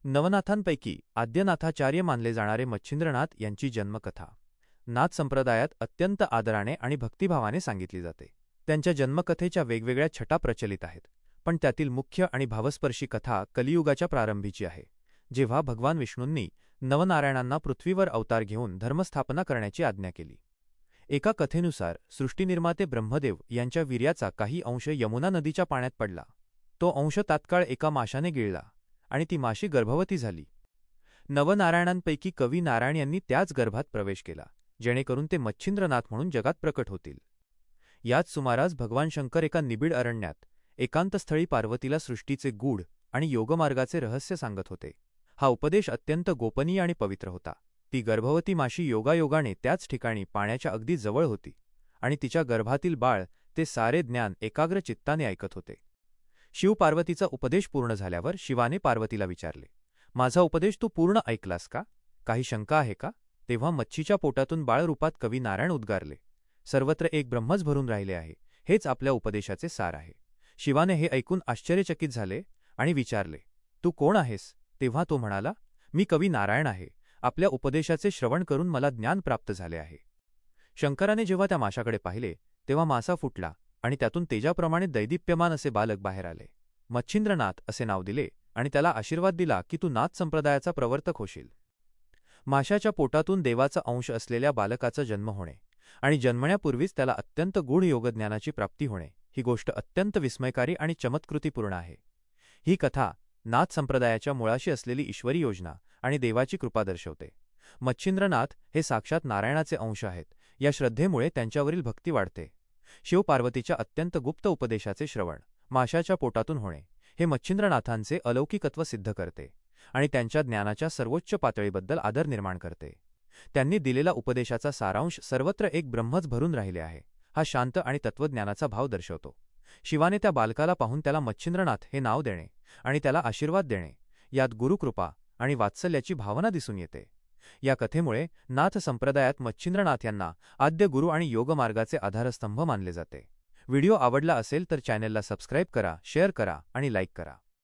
नवनाथांपैकी आद्यनाथाचार्य मानले जाणारे मच्छिंद्रनाथ यांची जन्मकथा नाथ संप्रदायात अत्यंत आदराने आणि भक्तिभावाने सांगितली जाते. त्यांच्या जन्मकथेच्या वेगवेगळ्या छटा प्रचलित आहेत, पण त्यातील मुख्य आणि भावस्पर्शी कथा कलियुगाच्या प्रारंभीची आहे, जेव्हा भगवान विष्णूंनी नवनारायणांना पृथ्वीवर अवतार घेऊन धर्मस्थापना करण्याची आज्ञा केली. एका कथेनुसार सृष्टीनिर्माते ब्रह्मदेव यांच्या वीर्याचा काही अंश यमुना नदीच्या पाण्यात पडला. तो अंश तात्काळ एका माशाने गिळला आणि ती माशी गर्भवती झाली. नवनारायणांपैकी कवी नारायण यांनी त्याच गर्भात प्रवेश केला, जेणेकरून ते मच्छिंद्रनाथ म्हणून जगात प्रकट होतील. याच सुमारास भगवान शंकर एका निबिड अरण्यात एकांतस्थळी पार्वतीला सृष्टीचे गूढ आणि योगमार्गाचे रहस्य सांगत होते. हा उपदेश अत्यंत गोपनीय आणि पवित्र होता. ती गर्भवती माशी योगायोगाने त्याच ठिकाणी पाण्याच्या अगदी जवळ होती आणि तिच्या गर्भातील बाळ ते सारे ज्ञान एकाग्र चित्ताने ऐकत होते. शिवपार्वतीचा उपदेश पूर्ण झाल्यावर शिवाने पार्वतीला विचारले, माझा उपदेश तू पूर्ण ऐकलास का? काही शंका आहे का? तेव्हा मच्छीच्या पोटातून बाळरूपात कवी नारायण उद्गारले, सर्वत्र एक ब्रह्मच भरून राहिले आहे, हेच आपल्या उपदेशाचे सार आहे. शिवाने हे ऐकून आश्चर्यचकित झाले आणि विचारले, तू कोण आहेस? तेव्हा तो म्हणाला, मी कवी नारायण आहे. आपल्या उपदेशाचे श्रवण करून मला ज्ञान प्राप्त झाले आहे. शंकराने जेव्हा त्या माशाकडे पाहिले, तेव्हा मासा फुटला आणि त्यातून तेजाप्रमाणे दैदिप्यमान असे बालक बाहेर आले. मच्छिंद्रनाथ असे नाव दिले आणि त्याला आशीर्वाद दिला की तू नाथ संप्रदायाचा प्रवर्तक होशील. माशाच्या पोटातून देवाचा अंश असलेल्या बालकाचा जन्म होणे आणि जन्मण्यापूर्वीच त्याला अत्यंत गूढ योगज्ञानाची प्राप्ती होणे, ही गोष्ट अत्यंत विस्मयकारी आणि चमत्कृतीपूर्ण आहे. ही कथा नाथ संप्रदायाच्या मुळाशी असलेली ईश्वरी योजना आणि देवाची कृपा दर्शवते. मच्छिंद्रनाथ हे साक्षात नारायणाचे अंश आहेत. या श्रद्धेमुळे त्यांच्यावरील भक्ती वाढते. शिवपार्वतीच्या अत्यंत गुप्त उपदेशाचे श्रवण माशाच्या पोटातून होणे हे मच्छिंद्रनाथांचे अलौकिकत्व सिद्ध करते आणि त्यांच्या ज्ञानाच्या सर्वोच्च पातळीबद्दल आदर निर्माण करते. त्यांनी दिलेला उपदेशाचा सारांश सर्वत्र एक ब्रह्मच भरून राहिले आहे, हा शांत आणि तत्त्वज्ञानाचा भाव दर्शवतो. शिवाने त्या बालकाला पाहून त्याला मच्छिंद्रनाथ हे नाव देणे आणि त्याला आशीर्वाद देणे, यात गुरुकृपा आणि वात्सल्याची भावना दिसून येते. या कथेमुळे नाथ संप्रदायात मच्छिंद्रनाथ यांना आद्य गुरु आणि योगमार्गाचे आधारस्तंभ मानले जाते. व्हिडिओ आवडला असेल तर चॅनेलला सबस्क्राईब करा, शेअर करा आणि लाईक करा.